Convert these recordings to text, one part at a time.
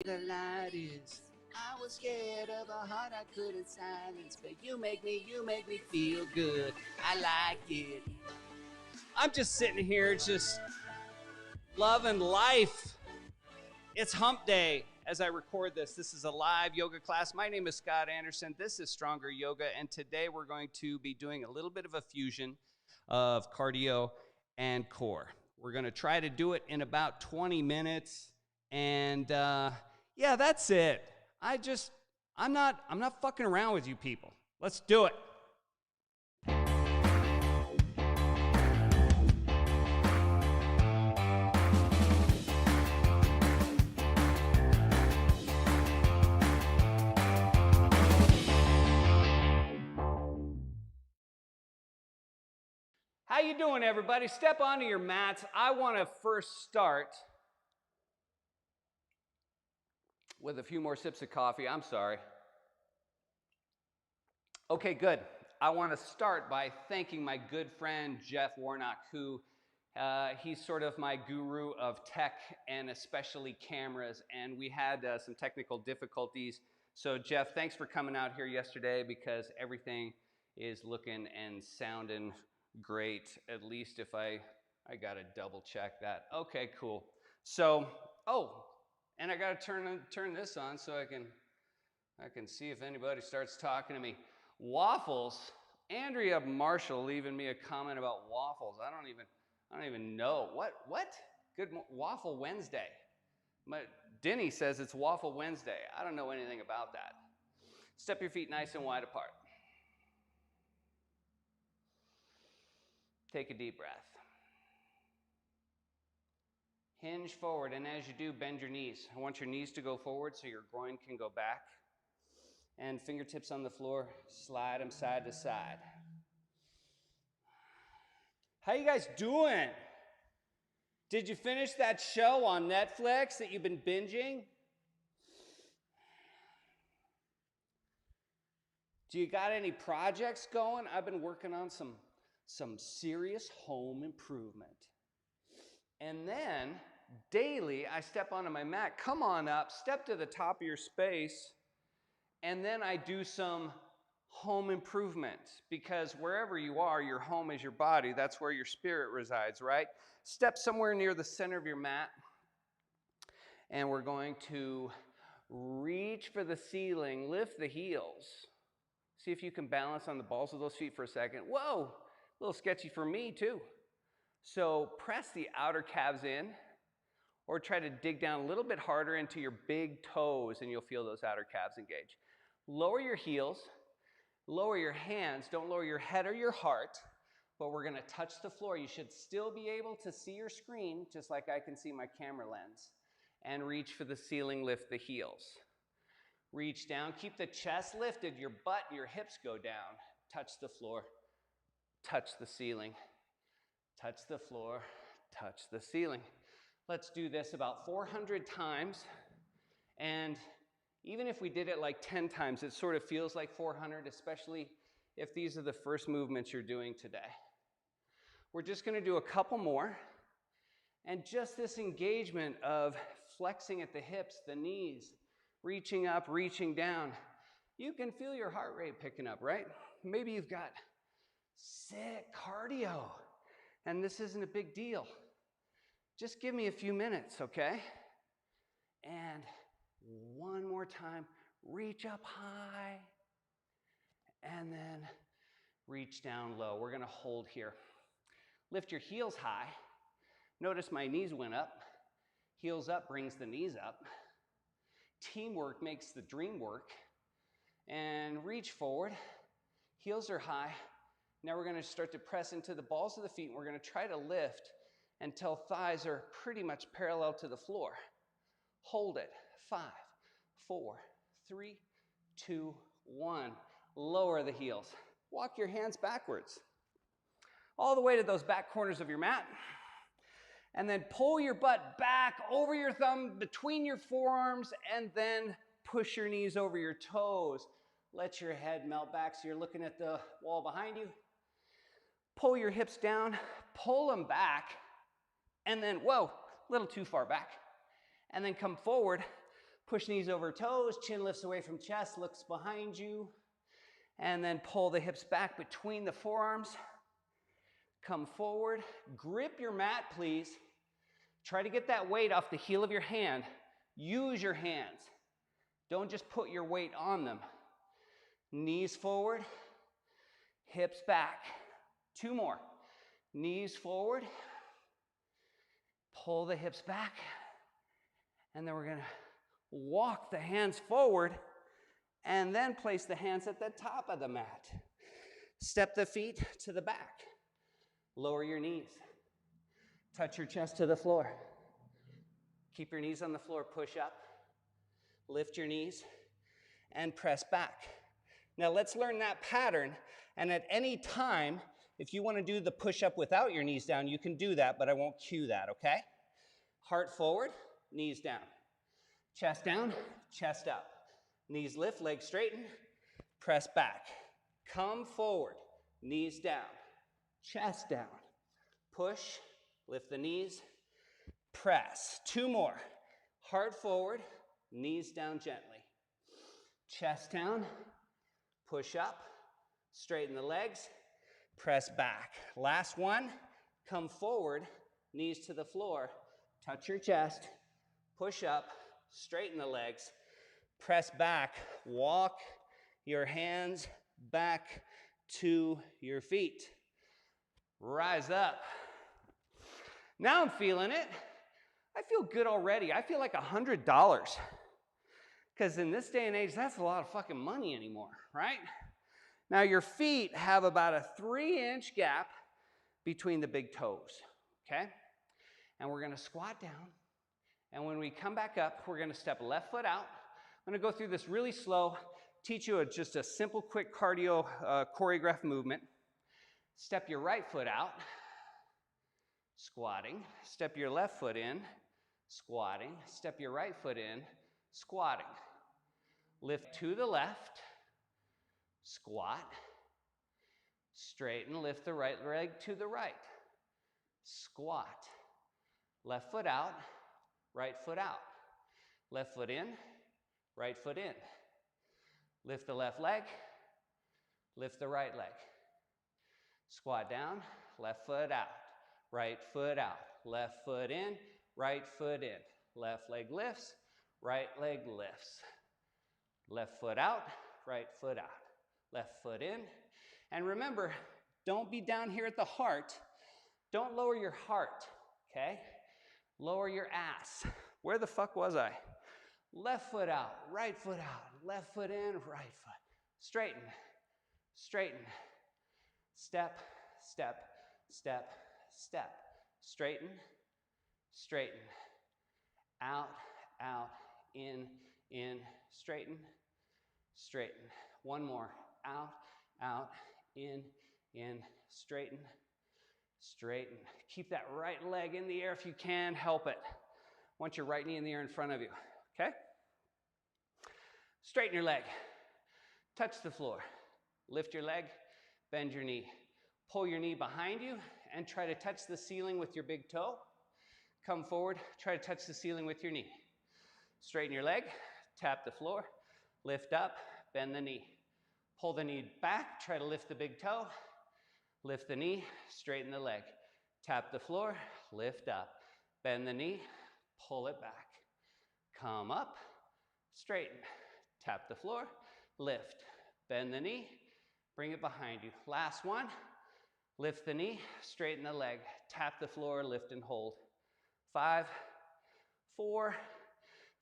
The light is. I was scared of a heart I couldn't silence, but you make me feel good. I like it. I'm just sitting here, just loving life. It's hump day as I record this. This is a live yoga class. My name is Scott Anderson. This is Stronger Yoga, and today we're going to be doing a little bit of a fusion of cardio and core. We're going to try to do it in about 20 minutes, and yeah, that's it. I'm not fucking around with you people. Let's do it. How you doing, everybody? Step onto your mats. I want to first start with a few more sips of coffee. I'm sorry. Okay, good. I want to start by thanking my good friend Jeff Warnock, who he's sort of my guru of tech and especially cameras, and we had some technical difficulties. So Jeff, thanks for coming out here yesterday because everything is looking and sounding great, at least if I got to double check that. Okay, cool. So, and I got to turn this on so I can see if anybody starts talking to me. Waffles. Andrea Marshall leaving me a comment about waffles. I don't even know. What? Good Waffle Wednesday. Denny says it's Waffle Wednesday. I don't know anything about that. Step your feet nice and wide apart. Take a deep breath. Hinge forward, and as you do, bend your knees. I want your knees to go forward so your groin can go back. And fingertips on the floor, slide them side to side. How you guys doing? Did you finish that show on Netflix that you've been binging? Do you got any projects going? I've been working on some serious home improvement. And then daily I step onto my mat, come on up, step to the top of your space, and then I do some home improvement, because wherever you are, your home is your body. That's where your spirit resides, right? Step somewhere near the center of your mat, and we're going to reach for the ceiling, lift the heels. See if you can balance on the balls of those feet for a second. Whoa, a little sketchy for me too. So press the outer calves in, or try to dig down a little bit harder into your big toes, and you'll feel those outer calves engage. Lower your heels, lower your hands. Don't lower your head or your heart, but we're going to touch the floor. You should still be able to see your screen, just like I can see my camera lens. And reach for the ceiling, lift the heels. Reach down, keep the chest lifted, your butt and your hips go down. Touch the floor, touch the ceiling, touch the floor, touch the ceiling. Let's do this about 400 times. And even if we did it like 10 times, it sort of feels like 400, especially if these are the first movements you're doing today. We're just going to do a couple more. And just this engagement of flexing at the hips, the knees, reaching up, reaching down. You can feel your heart rate picking up, right? Maybe you've got sick cardio, and this isn't a big deal. Just give me a few minutes, okay? And one more time, reach up high, and then reach down low. We're gonna hold here. Lift your heels high. Notice my knees went up. Heels up brings the knees up. Teamwork makes the dream work. And reach forward. Heels are high. Now we're gonna start to press into the balls of the feet, and we're gonna try to lift until thighs are pretty much parallel to the floor. Hold it. 5, 4, 3, 2, 1. Lower the heels. Walk your hands backwards, all the way to those back corners of your mat. And then pull your butt back over your thumb, between your forearms, and then push your knees over your toes. Let your head melt back so you're looking at the wall behind you. Pull your hips down, pull them back, and then, whoa, a little too far back. And then come forward, Push knees over toes, chin lifts away from chest, looks behind you, and then pull the hips back between the forearms. Come forward, grip your mat, please. Try to get that weight off the heel of your hand. Use your hands. Don't just put your weight on them. Knees forward, hips back. 2 more. Knees forward, pull the hips back, and then we're gonna walk the hands forward and then place the hands at the top of the mat. Step the feet to the back. Lower your knees. Touch your chest to the floor. Keep your knees on the floor, push up. Lift your knees and press back. Now let's learn that pattern, and at any time, if you want to do the push-up without your knees down, you can do that, but I won't cue that, okay? Heart forward, knees down. Chest down, chest up. Knees lift, legs straighten, press back. Come forward, knees down, chest down. Push, lift the knees, press. 2 more. Heart forward, knees down gently. Chest down, push up, straighten the legs, press back. Last one, come forward, knees to the floor, touch your chest, push up, straighten the legs, press back, walk your hands back to your feet. Rise up. Now I'm feeling it. I feel good already. I feel like $100. Because in this day and age, that's a lot of fucking money anymore, right? Now your feet have about a 3-inch gap between the big toes, okay? And we're gonna squat down. And when we come back up, we're gonna step left foot out. I'm gonna go through this really slow, teach you just a simple, quick cardio choreographed movement. Step your right foot out, squatting. Step your left foot in, squatting. Step your right foot in, squatting. Lift to the left, squat. Straighten, lift the right leg to the right, squat. Left foot out, right foot out. Left foot in, right foot in. Lift the left leg, lift the right leg. Squat down, left foot out, right foot out. Left foot in, right foot in. Left leg lifts, right leg lifts. Left foot out, right foot out. Left foot in. And remember, don't be down here at the heart. Don't lower your heart, okay? Lower your ass. Where the fuck was I? Left foot out, right foot out. Left foot in, right foot. Straighten, straighten. Step, step, step, step. Straighten, straighten. Out, out, in, straighten, straighten. One more. Out, out, in, straighten, straighten. Keep that right leg in the air if you can, help it. Want your right knee in the air in front of you, okay? Straighten your leg. Touch the floor. Lift your leg, bend your knee. Pull your knee behind you and try to touch the ceiling with your big toe. Come forward, try to touch the ceiling with your knee. Straighten your leg, tap the floor, lift up, bend the knee. Pull the knee back, try to lift the big toe. Lift the knee, straighten the leg. Tap the floor, lift up, bend the knee, pull it back. Come up, straighten, tap the floor, lift, bend the knee, bring it behind you. Last one, lift the knee, straighten the leg, tap the floor, lift and hold. 5, 4,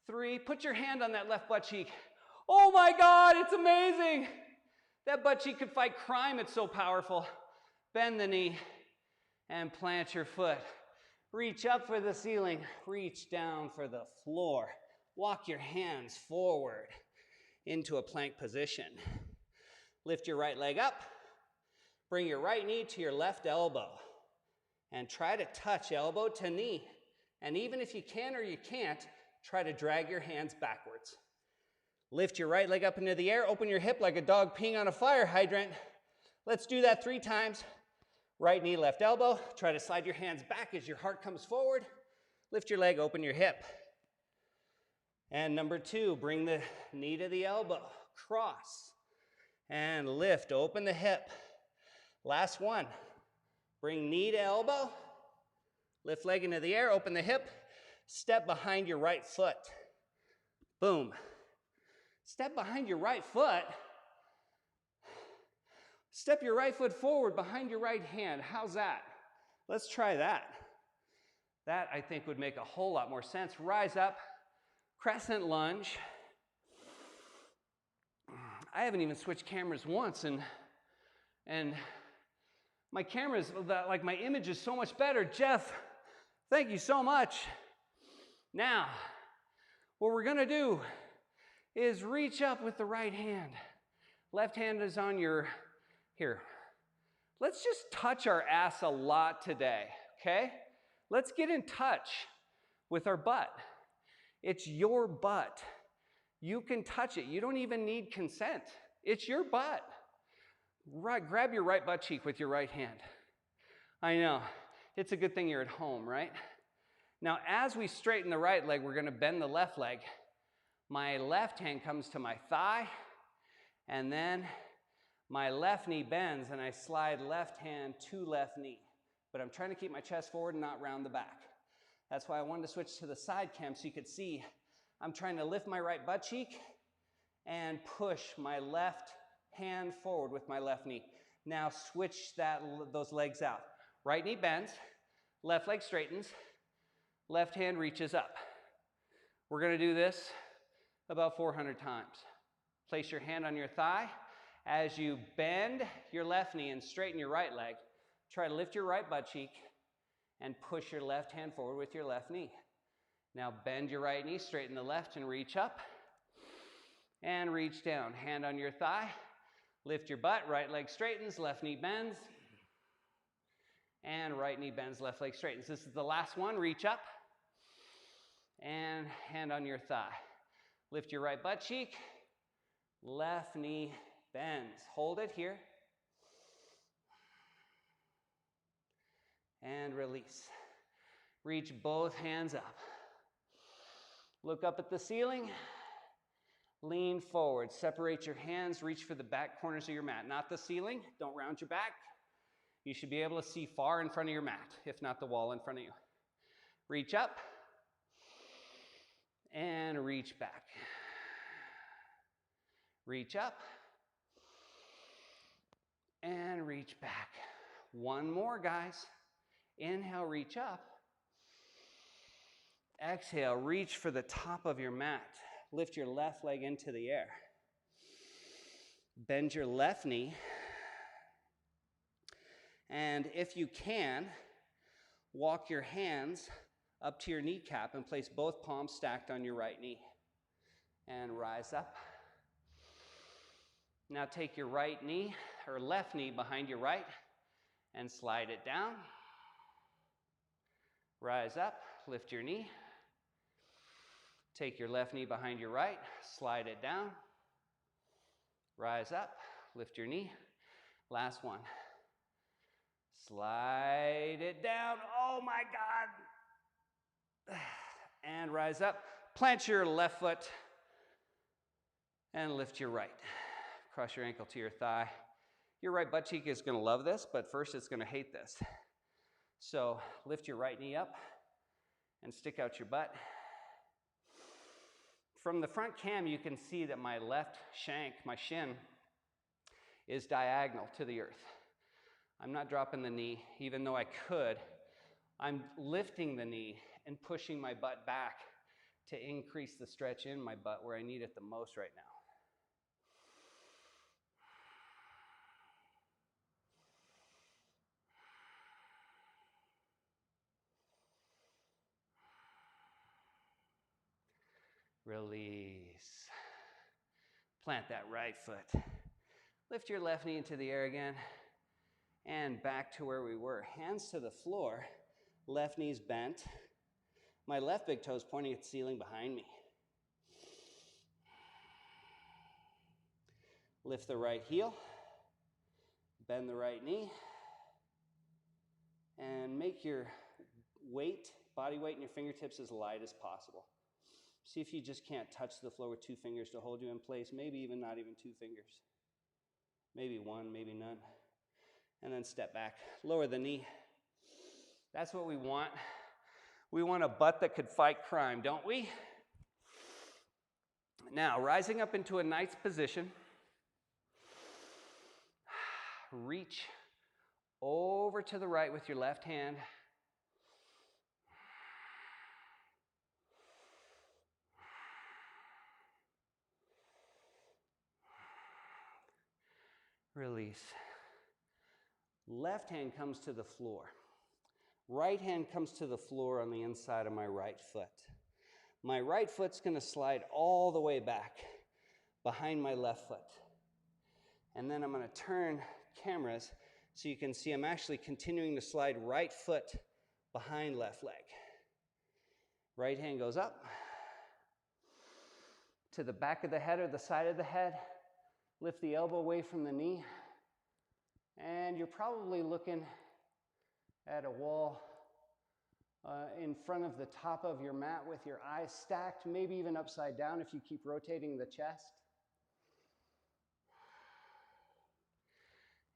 3, put your hand on that left butt cheek. Oh my God, it's amazing. That butt cheek could fight crime, it's so powerful. Bend the knee and plant your foot. Reach up for the ceiling, reach down for the floor. Walk your hands forward into a plank position. Lift your right leg up. Bring your right knee to your left elbow. And try to touch elbow to knee. And even if you can or you can't, try to drag your hands backwards. Lift your right leg up into the air. Open your hip like a dog peeing on a fire hydrant. Let's do that 3 times. Right knee, left elbow. Try to slide your hands back as your heart comes forward. Lift your leg, open your hip. And number 2, bring the knee to the elbow, cross, and lift, open the hip. Last one, bring knee to elbow, lift leg into the air, open the hip, step behind your right foot. Boom. Step behind your right foot. Step your right foot forward behind your right hand. How's that? Let's try that. That, I think, would make a whole lot more sense. Rise up, crescent lunge. I haven't even switched cameras once, and my camera's, like my image is so much better. Jeff, thank you so much. Now, what we're gonna do is reach up with the right hand. Left hand is on your, here. Let's just touch our ass a lot today, okay? Let's get in touch with our butt. It's your butt. You can touch it. You don't even need consent. It's your butt. Right, grab your right butt cheek with your right hand. I know. It's a good thing you're at home, right? Now, as we straighten the right leg, we're going to bend the left leg. My left hand comes to my thigh, and then my left knee bends, and I slide left hand to left knee. But I'm trying to keep my chest forward and not round the back. That's why I wanted to switch to the side cam so you could see I'm trying to lift my right butt cheek and push my left hand forward with my left knee. Now switch those legs out. Right knee bends, left leg straightens, left hand reaches up. We're going to do this about 400 times. Place your hand on your thigh. As you bend your left knee and straighten your right leg, try to lift your right butt cheek and push your left hand forward with your left knee. Now bend your right knee, straighten the left and reach up and reach down. Hand on your thigh, lift your butt, right leg straightens, left knee bends, and right knee bends, left leg straightens. This is the last one. Reach up and hand on your thigh. Lift your right butt cheek, left knee bends. Hold it here. And release. Reach both hands up. Look up at the ceiling. Lean forward. Separate your hands. Reach for the back corners of your mat, not the ceiling. Don't round your back. You should be able to see far in front of your mat, if not the wall in front of you. Reach up and reach back. Reach up and reach back. One more, guys. Inhale, reach up. Exhale, reach for the top of your mat. Lift your left leg into the air. Bend your left knee. And if you can, walk your hands up to your kneecap and place both palms stacked on your right knee. And rise up. Now take your right knee, or left knee behind your right, and slide it down. Rise up, lift your knee. Take your left knee behind your right, slide it down. Rise up, lift your knee. Last one. Slide it down. Oh my God. And rise up. Plant your left foot and lift your right. Cross your ankle to your thigh. Your right butt cheek is going to love this, but first it's going to hate this. So lift your right knee up and stick out your butt. From the front cam, you can see that my left shank, my shin, is diagonal to the earth. I'm not dropping the knee, even though I could. I'm lifting the knee and pushing my butt back to increase the stretch in my butt where I need it the most right now. Release. Plant that right foot. Lift your left knee into the air again. And back to where we were. Hands to the floor. Left knee's bent. My left big toe is pointing at the ceiling behind me. Lift the right heel. Bend the right knee. And make your weight, body weight in your fingertips as light as possible. See if you just can't touch the floor with 2 fingers to hold you in place, maybe even not even 2 fingers. Maybe 1, maybe none. And then step back, lower the knee. That's what we want. We want a butt that could fight crime, don't we? Now, rising up into a nice position, reach over to the right with your left hand. Release. Left hand comes to the floor. Right hand comes to the floor on the inside of my right foot. My right foot's going to slide all the way back behind my left foot. And then I'm going to turn cameras so you can see I'm actually continuing to slide right foot behind left leg. Right hand goes up to the back of the head or the side of the head. Lift the elbow away from the knee. And you're probably looking at a wall in front of the top of your mat with your eyes stacked, maybe even upside down if you keep rotating the chest.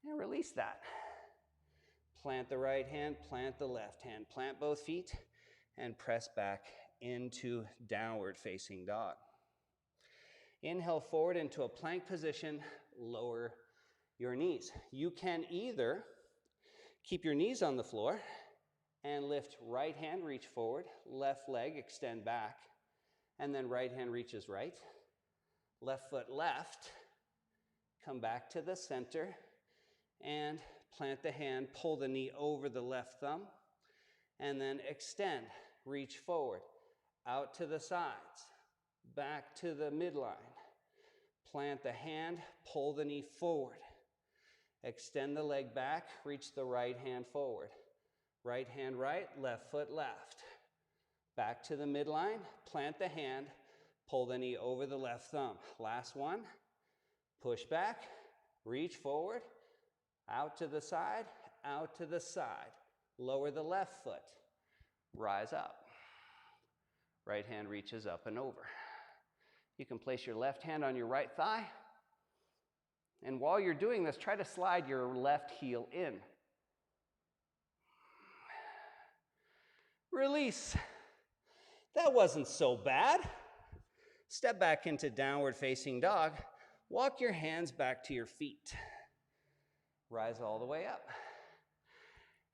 And release that. Plant the right hand, plant the left hand, plant both feet, and press back into downward facing dog. Inhale forward into a plank position, lower your knees. You can either keep your knees on the floor and lift right hand, reach forward, left leg, extend back, and then right hand reaches right, left foot left, come back to the center, and plant the hand, pull the knee over the left thumb, and then extend, reach forward, out to the sides, back to the midline. Plant the hand, pull the knee forward. Extend the leg back, reach the right hand forward. Right hand right, left foot left. Back to the midline, plant the hand, pull the knee over the left thumb. Last one, push back, reach forward, out to the side, out to the side. Lower the left foot, rise up. Right hand reaches up and over. You can place your left hand on your right thigh. And while you're doing this, try to slide your left heel in. Release. That wasn't so bad. Step back into downward facing dog. Walk your hands back to your feet. Rise all the way up.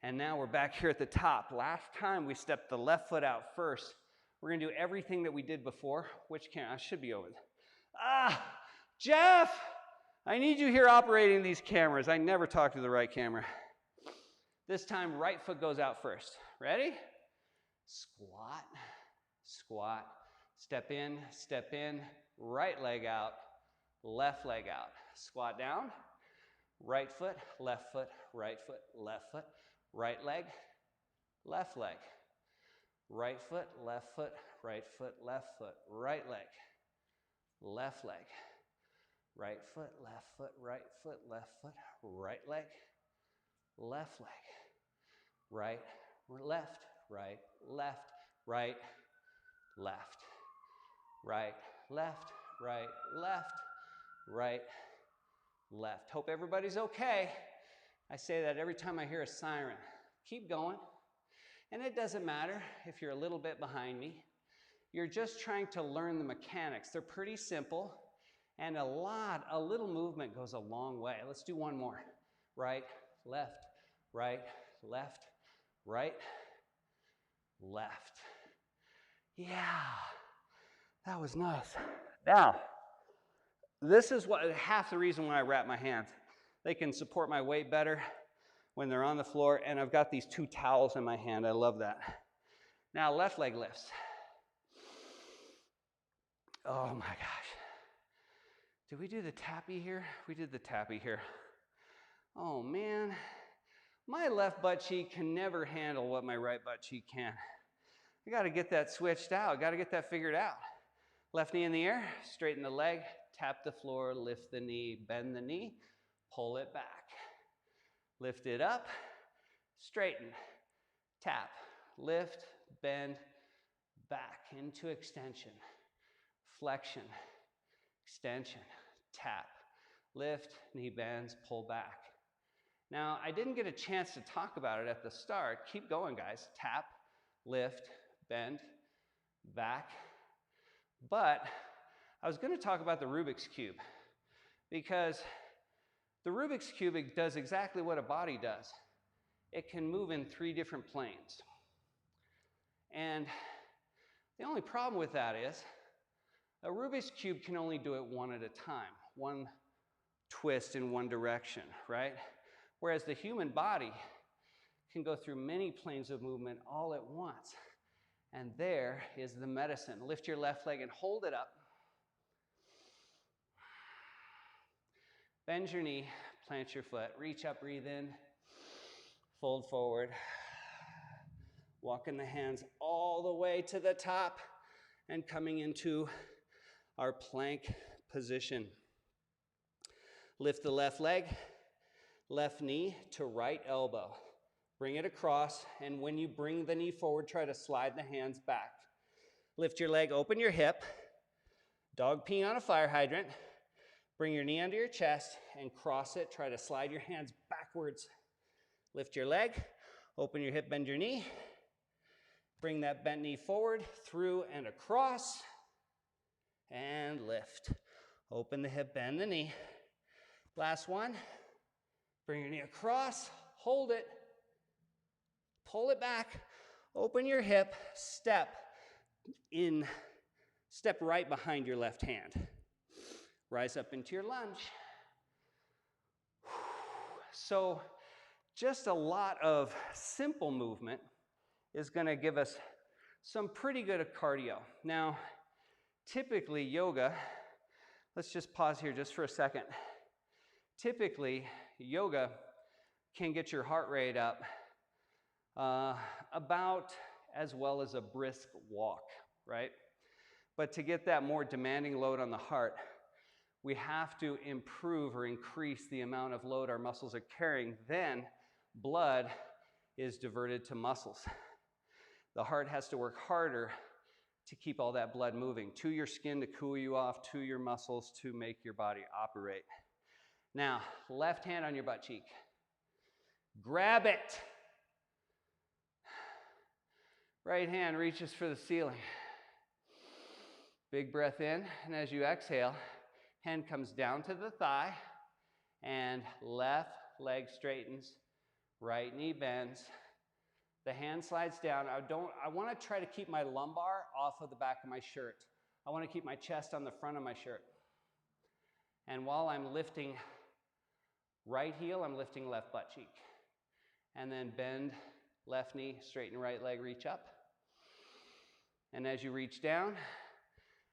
And now we're back here at the top. Last time we stepped the left foot out first. We're going to do everything that we did before. Which camera? I should be over there. Jeff! I need you here operating these cameras. I never talk to the right camera. This time, right foot goes out first. Ready? Squat, squat, step in, right leg out, left leg out. Squat down, right foot, left foot, right foot, left foot, right leg, left leg. Right foot, left foot, right foot, left foot, right leg, left leg. Right foot, left foot, right foot, left foot, right leg, left leg. Right, left, right, left, right, left. Right, left, right, left, right, left. Hope everybody's okay. I say that every time I hear a siren. Keep going. And it doesn't matter if you're a little bit behind me. You're just trying to learn the mechanics. They're pretty simple, and a little movement goes a long way. Let's do one more. Right, left, right, left, right, left. Yeah, that was nice. Now, this is half the reason why I wrap my hands. They can support my weight better when they're on the floor, and I've got these 2 towels in my hand. I love that. Now, left leg lifts. Oh my gosh. Did we do the tappy here? We did the tappy here. Oh man. My left butt cheek can never handle what my right butt cheek can. I got to get that switched out. Got to get that figured out. Left knee in the air, straighten the leg, tap the floor, lift the knee, bend the knee, pull it back. Lift it up, straighten, tap, lift, bend, back into extension. flexion, extension, tap, lift, knee bends, pull back. Now, I didn't get a chance to talk about it at the start. Keep going, guys. Tap, lift, bend, back. But I was going to talk about the Rubik's Cube because the Rubik's Cube does exactly what a body does. It can move in 3 different planes. And the only problem with that is a Rubik's Cube can only do it one at a time, one twist in one direction, right? Whereas the human body can go through many planes of movement all at once. And there is the medicine. Lift your left leg and hold it up. Bend your knee, plant your foot, reach up, breathe in, fold forward. Walking the hands all the way to the top and coming into our plank position. Lift the left leg, left knee to right elbow. Bring it across, and when you bring the knee forward, try to slide the hands back. Lift your leg, open your hip, dog pee on a fire hydrant. Bring your knee under your chest and cross it. Try to slide your hands backwards. Lift your leg, open your hip, bend your knee. Bring that bent knee forward, through and across, and lift. Open the hip, bend the knee. Last one. Bring your knee across, hold it, pull it back, open your hip, step right behind your left hand. Rise up into your lunge. So just a lot of simple movement is going to give us some pretty good cardio. Now, typically yoga, let's just pause here just for a second. Typically, yoga can get your heart rate up about as well as a brisk walk, right? But to get that more demanding load on the heart, we have to improve or increase the amount of load our muscles are carrying. Then blood is diverted to muscles. The heart has to work harder to keep all that blood moving, to your skin to cool you off, to your muscles to make your body operate. Now, left hand on your butt cheek. Grab it. Right hand reaches for the ceiling. Big breath in, and as you exhale, hand comes down to the thigh, and left leg straightens, right knee bends. The hand slides down. I want to try to keep my lumbar off of the back of my shirt. I want to keep my chest on the front of my shirt. And while I'm lifting right heel, I'm lifting left butt cheek. And then bend left knee, straighten right leg, reach up. And as you reach down,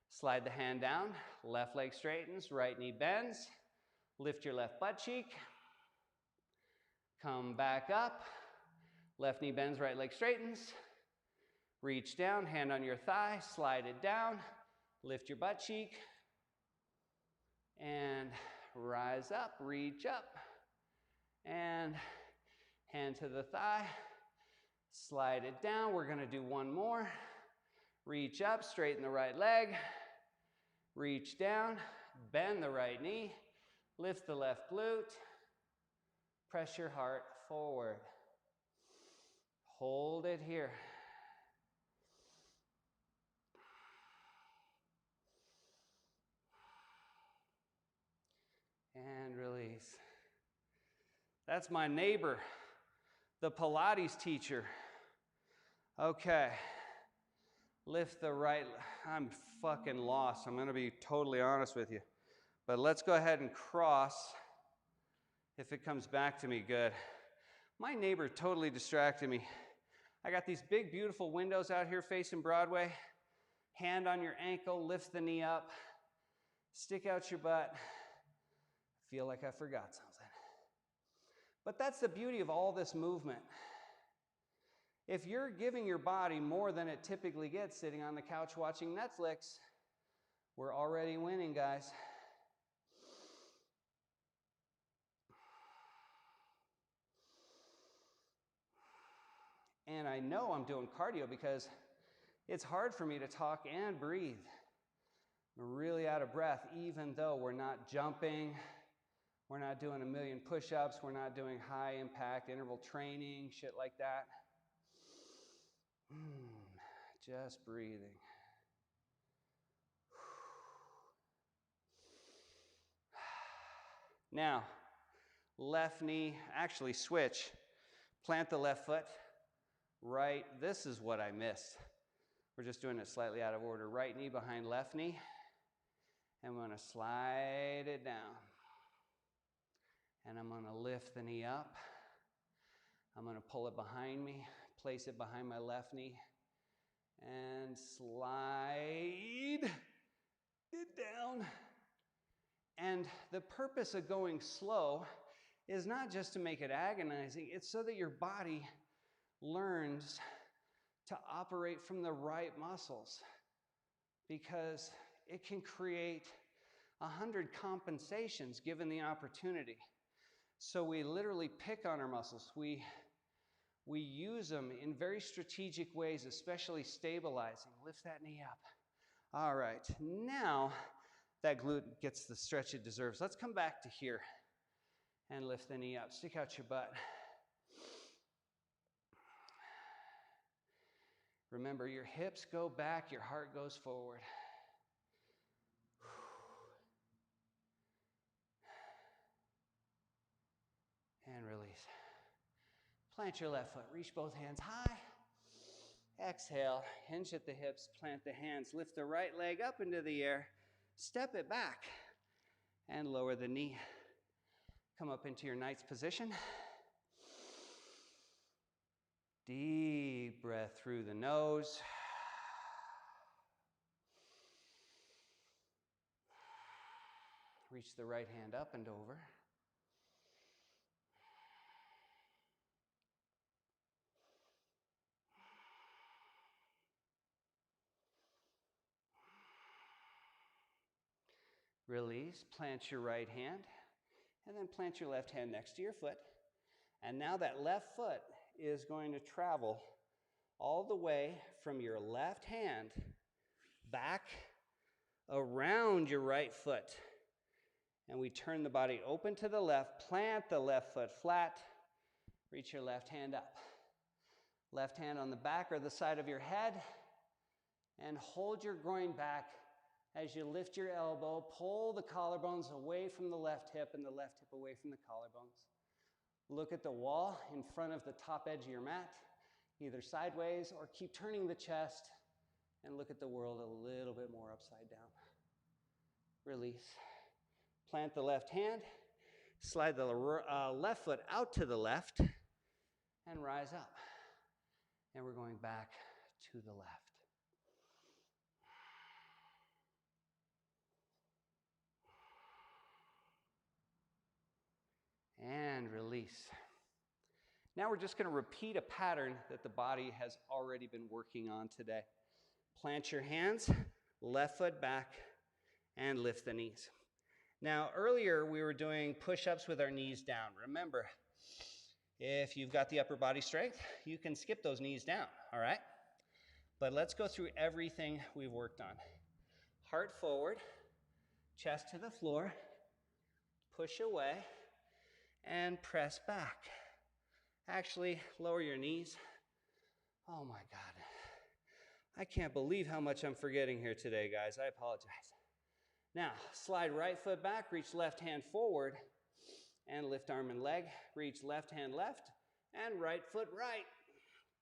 slide the hand down, left leg straightens, right knee bends. Lift your left butt cheek. Come back up. Left knee bends, right leg straightens. Reach down, hand on your thigh, slide it down. Lift your butt cheek. And rise up, reach up. And hand to the thigh. Slide it down. We're going to do one more. Reach up, straighten the right leg. Reach down, bend the right knee. Lift the left glute. Press your heart forward. Hold it here. And release. That's my neighbor, the Pilates teacher. Okay. Lift the right. I'm fucking lost. I'm going to be totally honest with you. But let's go ahead and cross. If it comes back to me, good. My neighbor totally distracted me. I got these big, beautiful windows out here facing Broadway. Hand on your ankle, lift the knee up. Stick out your butt. Feel like I forgot something. But that's the beauty of all this movement. If you're giving your body more than it typically gets sitting on the couch watching Netflix, we're already winning, guys. And I know I'm doing cardio because it's hard for me to talk and breathe. We're really out of breath, even though we're not jumping, we're not doing a million push-ups, we're not doing high impact interval training, shit like that. Just breathing. Now, left knee, actually switch. Plant the left foot, right. This is what I missed. We're just doing it slightly out of order. Right knee behind left knee. And I'm going to slide it down. And I'm going to lift the knee up. I'm going to pull it behind me, place it behind my left knee, and slide it down. And the purpose of going slow is not just to make it agonizing, it's so that your body learns to operate from the right muscles, because it can create 100 compensations given the opportunity. So we literally pick on our muscles. We use them in very strategic ways, especially stabilizing. Lift that knee up. All right, now that glute gets the stretch it deserves. Let's come back to here and lift the knee up. Stick out your butt. Remember, your hips go back, your heart goes forward. And release. Plant your left foot. Reach both hands high. Exhale. Hinge at the hips. Plant the hands. Lift the right leg up into the air. Step it back. And lower the knee. Come up into your Knight's position. Deep breath through the nose. Reach the right hand up and over. Release, plant your right hand, and then plant your left hand next to your foot. And now that left foot is going to travel all the way from your left hand back around your right foot. And we turn the body open to the left, plant the left foot flat, reach your left hand up. Left hand on the back or the side of your head, and hold your groin back as you lift your elbow. Pull the collarbones away from the left hip and the left hip away from the collarbones. Look at the wall in front of the top edge of your mat, either sideways or keep turning the chest and look at the world a little bit more upside down. Release. Plant the left hand, slide the left foot out to the left, and rise up. And we're going back to the left. And release. Now we're just going to repeat a pattern that the body has already been working on today. Plant your hands, left foot back, and lift the knees. Now earlier we were doing push-ups with our knees down. Remember, if you've got the upper body strength, you can skip those knees down, all right? But let's go through everything we've worked on. Heart forward, chest to the floor, push away, and press back. Actually, lower your knees. Oh my God. I can't believe how much I'm forgetting here today, guys. I apologize. Now, slide right foot back, reach left hand forward, and lift arm and leg. Reach left hand left, and right foot right.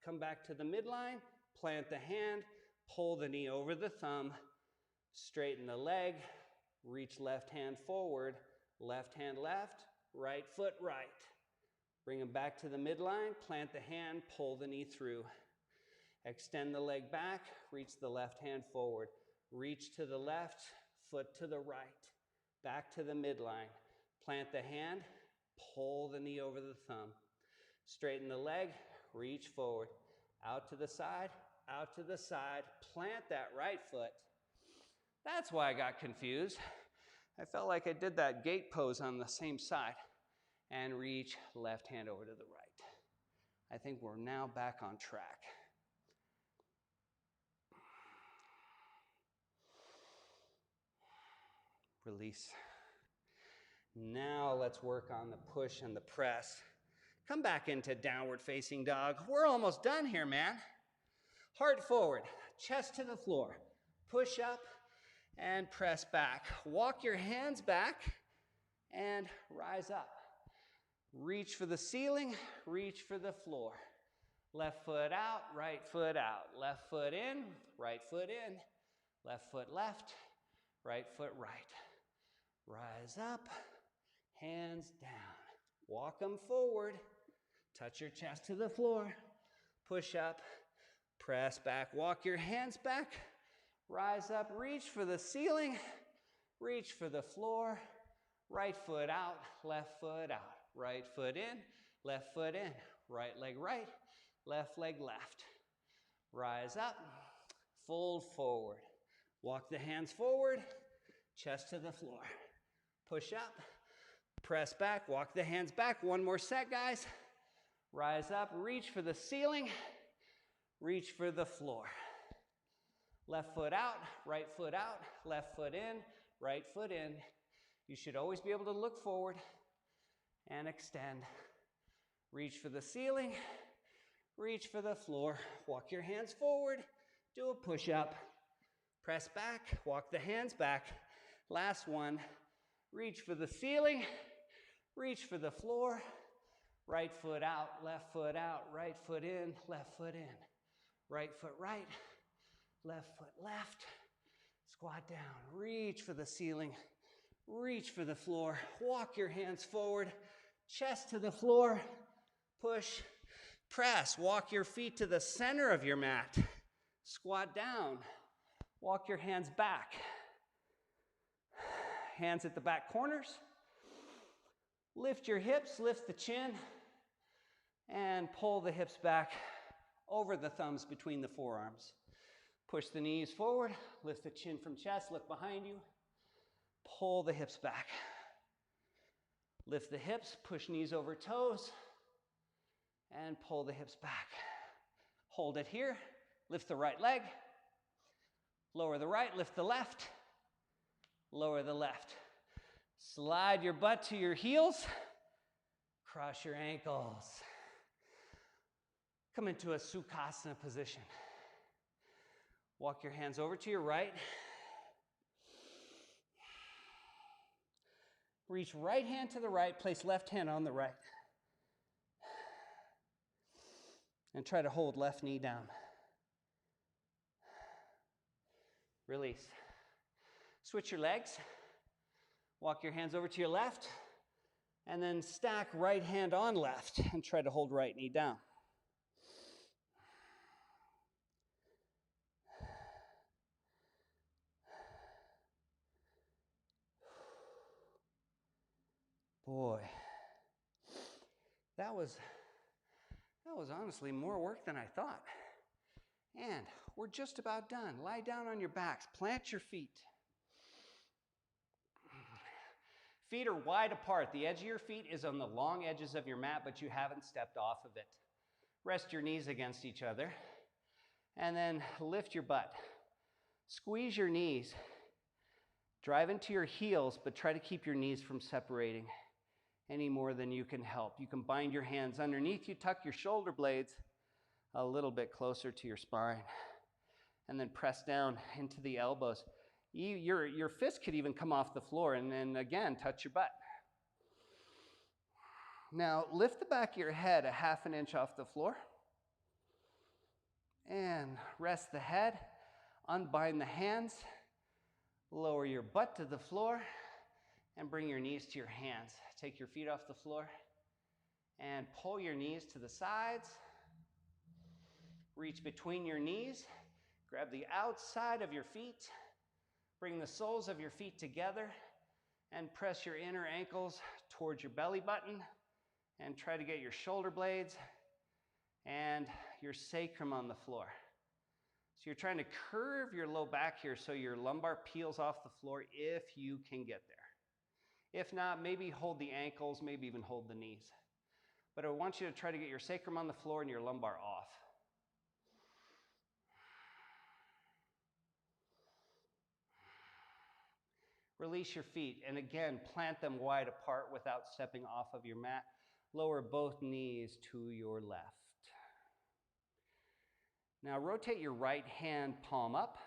Come back to the midline, plant the hand, pull the knee over the thumb, straighten the leg, reach left hand forward, left hand left, right foot right. Bring them back to the midline, plant the hand, pull the knee through. Extend the leg back, reach the left hand forward. Reach to the left, foot to the right. Back to the midline. Plant the hand, pull the knee over the thumb. Straighten the leg, reach forward. Out to the side, plant that right foot. That's why I got confused. I felt like I did that gate pose on the same side. And reach left hand over to the right. I think we're now back on track. Release. Now let's work on the push and the press. Come back into downward facing dog. We're almost done here, man. Heart forward, chest to the floor. Push up and press back. Walk your hands back and rise up. Reach for the ceiling, reach for the floor. Left foot out, right foot out. Left foot in, right foot in. Left foot left, right foot right. Rise up, hands down. Walk them forward. Touch your chest to the floor. Push up, press back. Walk your hands back. Rise up, reach for the ceiling. Reach for the floor. Right foot out, left foot out. Right foot in, left foot in. Right leg right, left leg left. Rise up, fold forward. Walk the hands forward, chest to the floor. Push up, press back, walk the hands back. One more set, guys. Rise up, reach for the ceiling, reach for the floor. Left foot out, left foot in, right foot in. You should always be able to look forward and extend. Reach for the ceiling, reach for the floor. Walk your hands forward, do a push-up. Press back, walk the hands back. Last one, reach for the ceiling, reach for the floor. Right foot out, right foot in, left foot in. Right foot right, left foot left. Squat down, reach for the ceiling, reach for the floor. Walk your hands forward, chest to the floor. Push, press. Walk your feet to the center of your mat. Squat down. Walk your hands back. Hands at the back corners. Lift your hips, lift the chin, and pull the hips back over the thumbs between the forearms. Push the knees forward, lift the chin from chest, look behind you. Pull the hips back. Lift the hips, push knees over toes, and pull the hips back. Hold it here, lift the right leg, lower the right, lift the left, lower the left. Slide your butt to your heels, cross your ankles. Come into a Sukhasana position. Walk your hands over to your right. Reach right hand to the right, place left hand on the right. And try to hold left knee down. Release. Switch your legs. Walk your hands over to your left. And then stack right hand on left and try to hold right knee down. Boy, that was honestly more work than I thought. And we're just about done. Lie down on your backs. Plant your feet. Feet are wide apart. The edge of your feet is on the long edges of your mat, but you haven't stepped off of it. Rest your knees against each other. And then lift your butt. Squeeze your knees. Drive into your heels, but try to keep your knees from separating any more than you can help. You can bind your hands underneath you, tuck your shoulder blades a little bit closer to your spine, and then press down into the elbows. Your fist could even come off the floor, and then again, touch your butt. Now, lift the back of your head a ½ an inch off the floor, and rest the head, unbind the hands, lower your butt to the floor, and bring your knees to your hands. Take your feet off the floor and pull your knees to the sides. Reach between your knees. Grab the outside of your feet. Bring the soles of your feet together and press your inner ankles towards your belly button and try to get your shoulder blades and your sacrum on the floor. So you're trying to curve your low back here so your lumbar peels off the floor if you can get there. If not, maybe hold the ankles, maybe even hold the knees. But I want you to try to get your sacrum on the floor and your lumbar off. Release your feet, and again, plant them wide apart without stepping off of your mat. Lower both knees to your left. Now rotate your right hand palm up.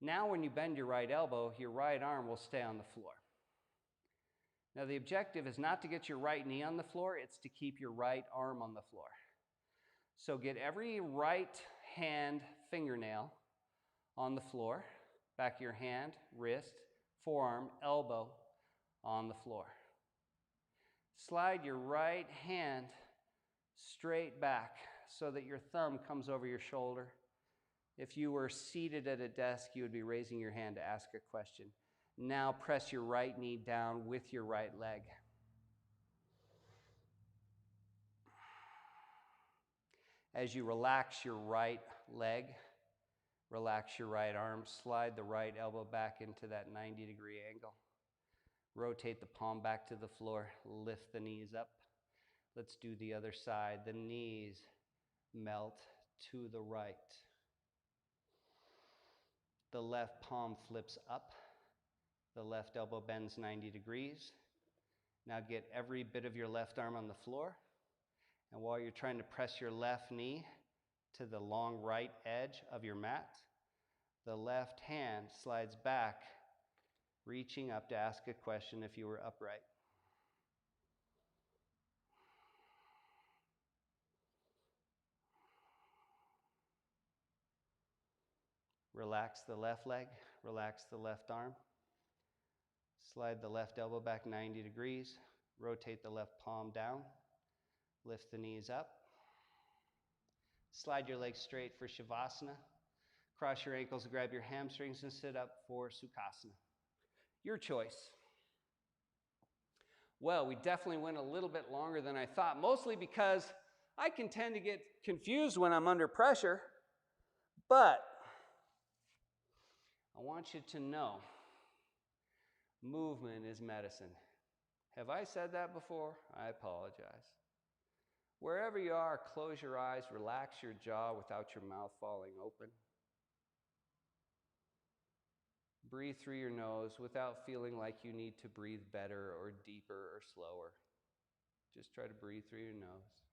Now when you bend your right elbow, your right arm will stay on the floor. Now the objective is not to get your right knee on the floor, it's to keep your right arm on the floor. So get every right hand fingernail on the floor, back of your hand, wrist, forearm, elbow on the floor. Slide your right hand straight back so that your thumb comes over your shoulder. If you were seated at a desk, you would be raising your hand to ask a question. Now press your right knee down with your right leg. As you relax your right leg, relax your right arm, slide the right elbow back into that 90-degree angle. Rotate the palm back to the floor, lift the knees up. Let's do the other side. The knees melt to the right. The left palm flips up. The left elbow bends 90 degrees. Now get every bit of your left arm on the floor. And while you're trying to press your left knee to the long right edge of your mat, the left hand slides back, reaching up to ask a question if you were upright. Relax the left leg, relax the left arm. Slide the left elbow back 90 degrees. Rotate the left palm down. Lift the knees up. Slide your legs straight for Shavasana. Cross your ankles, grab your hamstrings, and sit up for Sukhasana. Your choice. Well, we definitely went a little bit longer than I thought, mostly because I can tend to get confused when I'm under pressure, but I want you to know, movement is medicine. Have I said that before? I apologize. Wherever you are, close your eyes, relax your jaw without your mouth falling open. Breathe through your nose without feeling like you need to breathe better or deeper or slower. Just try to breathe through your nose.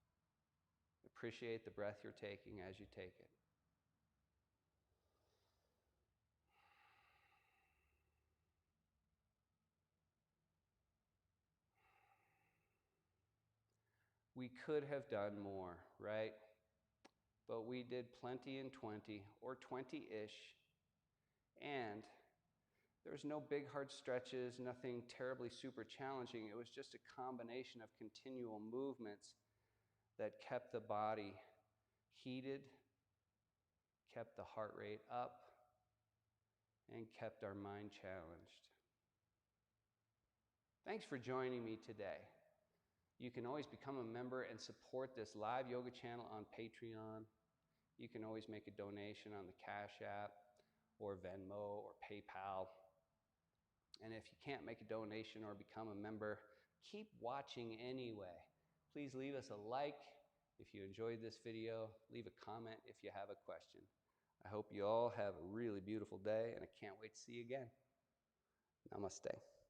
Appreciate the breath you're taking as you take it. We could have done more, right? But we did plenty in 20 or 20-ish, and there was no big hard stretches, nothing terribly super challenging. It was just a combination of continual movements that kept the body heated, kept the heart rate up, and kept our mind challenged. Thanks for joining me today. You can always become a member and support this live yoga channel on Patreon. You can always make a donation on the Cash App or Venmo or PayPal. And if you can't make a donation or become a member, keep watching anyway. Please leave us a like if you enjoyed this video. Leave a comment if you have a question. I hope you all have a really beautiful day, and I can't wait to see you again. Namaste.